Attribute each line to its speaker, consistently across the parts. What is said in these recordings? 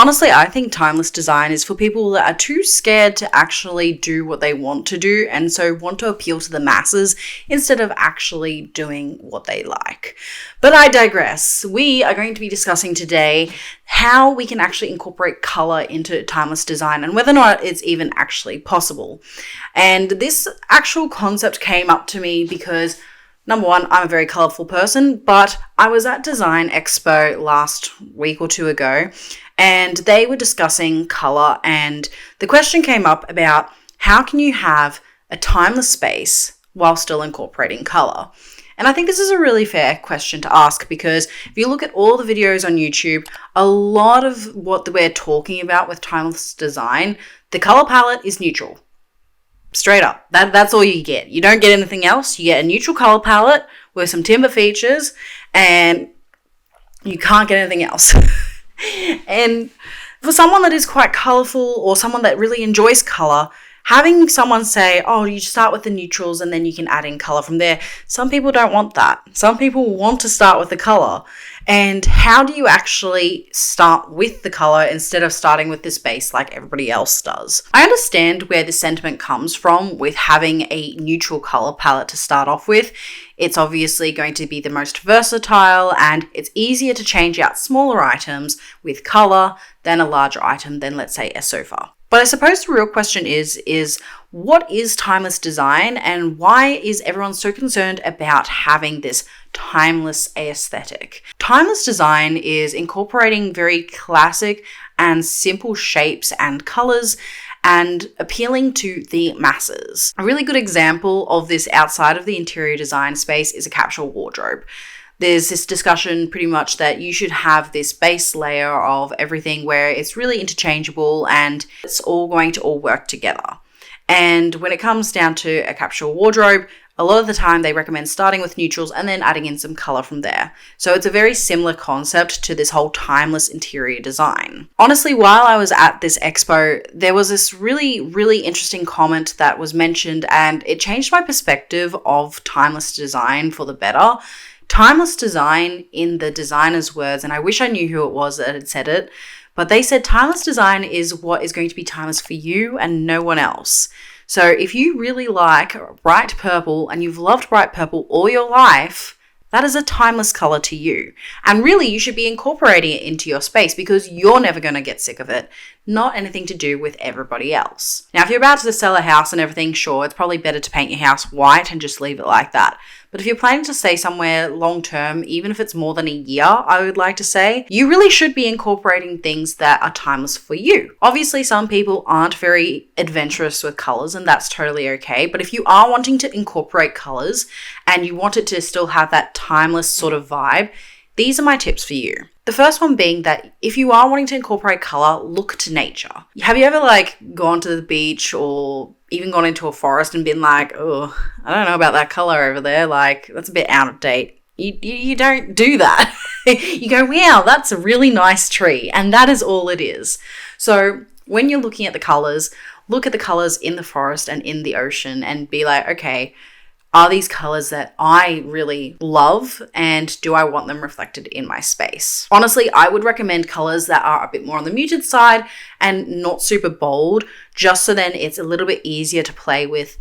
Speaker 1: Honestly, I think timeless design is for people that are too scared to actually do what they want to do and so want to appeal to the masses instead of actually doing what they like. But I digress. We are going to be discussing today how we can actually incorporate color into timeless design and whether or not it's even actually possible. And this actual concept came up to me because number one, I'm a very colorful person, but I was at Design Expo last week or two ago, and they were discussing color, and the question came up about how can you have a timeless space while still incorporating color? And I think this is a really fair question to ask because if you look at all the videos on YouTube, a lot of what we're talking about with timeless design, the color palette is neutral. Straight up. That's all you get. You don't get anything else. You get a neutral color palette with some timber features and you can't get anything else. And for someone that is quite colorful or someone that really enjoys color, having someone say, oh, you start with the neutrals and then you can add in color from there. Some people don't want that. Some people want to start with the color. And how do you actually start with the color instead of starting with this base like everybody else does? I understand where the sentiment comes from with having a neutral color palette to start off with. It's obviously going to be the most versatile and it's easier to change out smaller items with color than a larger item than, let's say, a sofa. But I suppose the real question is what is timeless design and why is everyone so concerned about having this timeless aesthetic? Timeless design is incorporating very classic and simple shapes and colors and appealing to the masses. A really good example of this outside of the interior design space is a capsule wardrobe. There's this discussion pretty much that you should have this base layer of everything where it's really interchangeable and it's all going to all work together. And when it comes down to a capsule wardrobe, a lot of the time they recommend starting with neutrals and then adding in some color from there. So it's a very similar concept to this whole timeless interior design. Honestly, while I was at this expo, there was this really, really interesting comment that was mentioned and it changed my perspective of timeless design for the better. Timeless design, in the designer's words, and I wish I knew who it was that had said it, but they said timeless design is what is going to be timeless for you and no one else. So if you really like bright purple and you've loved bright purple all your life, that is a timeless color to you. And really, you should be incorporating it into your space because you're never going to get sick of it. Not anything to do with everybody else. Now, if you're about to sell a house and everything, sure, it's probably better to paint your house white and just leave it like that. But if you're planning to stay somewhere long term, even if it's more than a year, I would like to say, you really should be incorporating things that are timeless for you. Obviously, some people aren't very adventurous with colors and that's totally okay. But if you are wanting to incorporate colors and you want it to still have that timeless sort of vibe, these are my tips for you. The first one being that if you are wanting to incorporate color, look to nature. Have you ever gone to the beach or even gone into a forest and been like, oh, I don't know about that color over there. That's a bit out of date. You don't do that. You go, wow, that's a really nice tree. And that is all it is. So when you're looking at the colors, look at the colors in the forest and in the ocean and be like, okay, are these colors that I really love and do I want them reflected in my space? Honestly, I would recommend colors that are a bit more on the muted side and not super bold, just so then it's a little bit easier to play with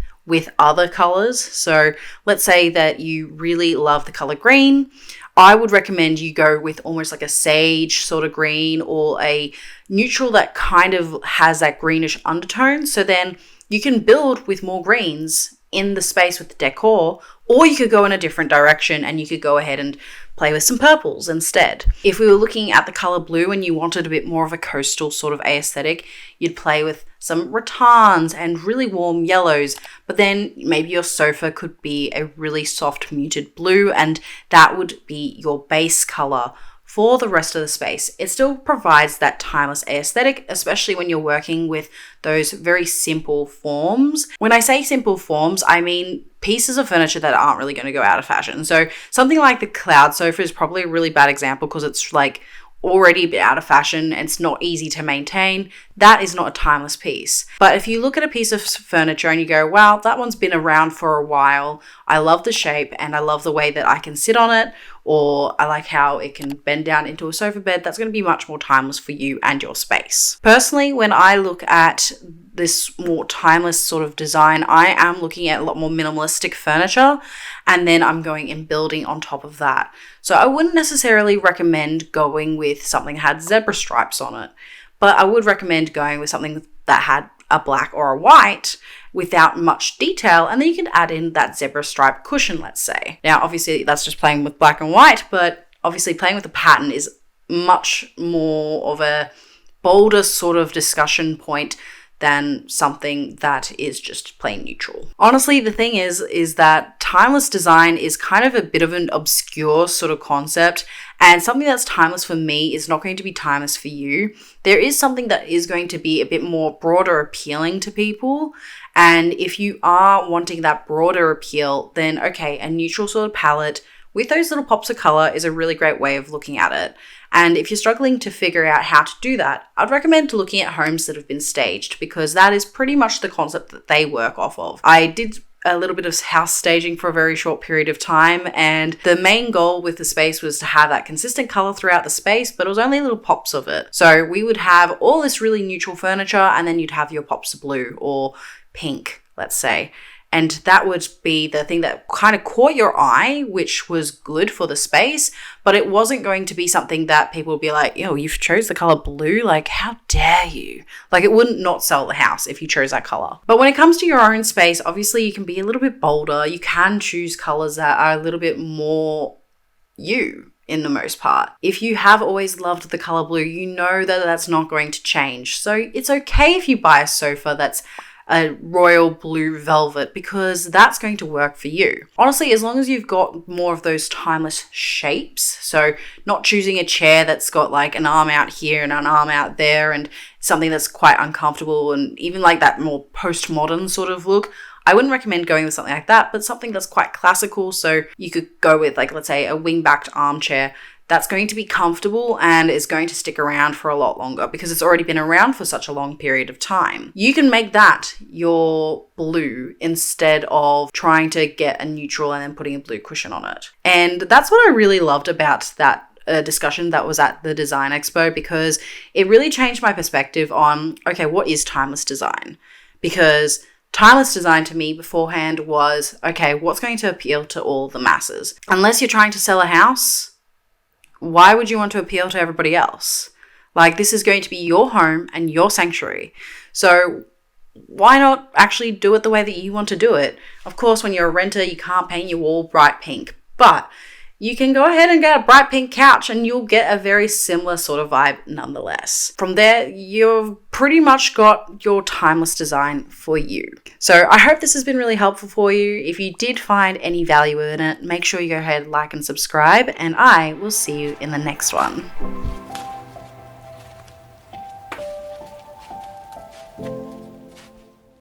Speaker 1: other colors. So let's say that you really love the color green. I would recommend you go with almost like a sage sort of green or a neutral that kind of has that greenish undertone. So then you can build with more greens in the space with the decor, or you could go in a different direction and you could go ahead and play with some purples instead. If we were looking at the color blue and you wanted a bit more of a coastal sort of aesthetic, you'd play with some rattans and really warm yellows, but then maybe your sofa could be a really soft muted blue and that would be your base color for the rest of the space. It still provides that timeless aesthetic, especially when you're working with those very simple forms. When I say simple forms, I mean pieces of furniture that aren't really going to go out of fashion. So something like the cloud sofa is probably a really bad example because it's already a bit out of fashion and it's not easy to maintain. That is not a timeless piece. But if you look at a piece of furniture and you go, wow, that one's been around for a while. I love the shape and I love the way that I can sit on it. or I like how it can bend down into a sofa bed. That's going to be much more timeless for you and your space. Personally, when I look at this more timeless sort of design, I am looking at a lot more minimalistic furniture, and then I'm going and building on top of that. So I wouldn't necessarily recommend going with something that had zebra stripes on it, but I would recommend going with something that had a black or a white without much detail, and then you can add in that zebra stripe cushion, let's say. Now, obviously, that's just playing with black and white, but obviously playing with a pattern is much more of a bolder sort of discussion point than something that is just plain neutral. Honestly, the thing is that timeless design is kind of a bit of an obscure sort of concept, and something that's timeless for me is not going to be timeless for you. There is something that is going to be a bit more broader appealing to people, and if you are wanting that broader appeal, then okay, a neutral sort of palette with those little pops of color is a really great way of looking at it. And if you're struggling to figure out how to do that, I'd recommend looking at homes that have been staged, because that is pretty much the concept that they work off of. I did a little bit of house staging for a very short period of time, and the main goal with the space was to have that consistent color throughout the space, but it was only little pops of it. So we would have all this really neutral furniture, and then you'd have your pops of blue or pink, let's say. And that would be the thing that kind of caught your eye, which was good for the space, but it wasn't going to be something that people would be like, yo, you've chose the color blue? Like, how dare you? Like, it wouldn't not sell the house if you chose that color. But when it comes to your own space, obviously you can be a little bit bolder. You can choose colors that are a little bit more you in the most part. If you have always loved the color blue, you know that that's not going to change. So it's okay if you buy a sofa that's a royal blue velvet, because that's going to work for you. Honestly, as long as you've got more of those timeless shapes, so not choosing a chair that's got like an arm out here and an arm out there and something that's quite uncomfortable and even like that more postmodern sort of look, I wouldn't recommend going with something like that, but something that's quite classical. So you could go with, like, let's say a wing-backed armchair that's going to be comfortable and is going to stick around for a lot longer because it's already been around for such a long period of time. You can make that your blue instead of trying to get a neutral and then putting a blue cushion on it. And that's what I really loved about that discussion that was at the Design Expo, because it really changed my perspective on, okay, what is timeless design? Because timeless design to me beforehand was, okay, what's going to appeal to all the masses? Unless you're trying to sell a house, why would you want to appeal to everybody else? Like, this is going to be your home and your sanctuary. So why not actually do it the way that you want to do it? Of course, when you're a renter, you can't paint your wall bright pink, but you can go ahead and get a bright pink couch and you'll get a very similar sort of vibe nonetheless. From there, you've pretty much got your timeless design for you. So I hope this has been really helpful for you. If you did find any value in it, make sure you go ahead, like and subscribe, and I will see you in the next one.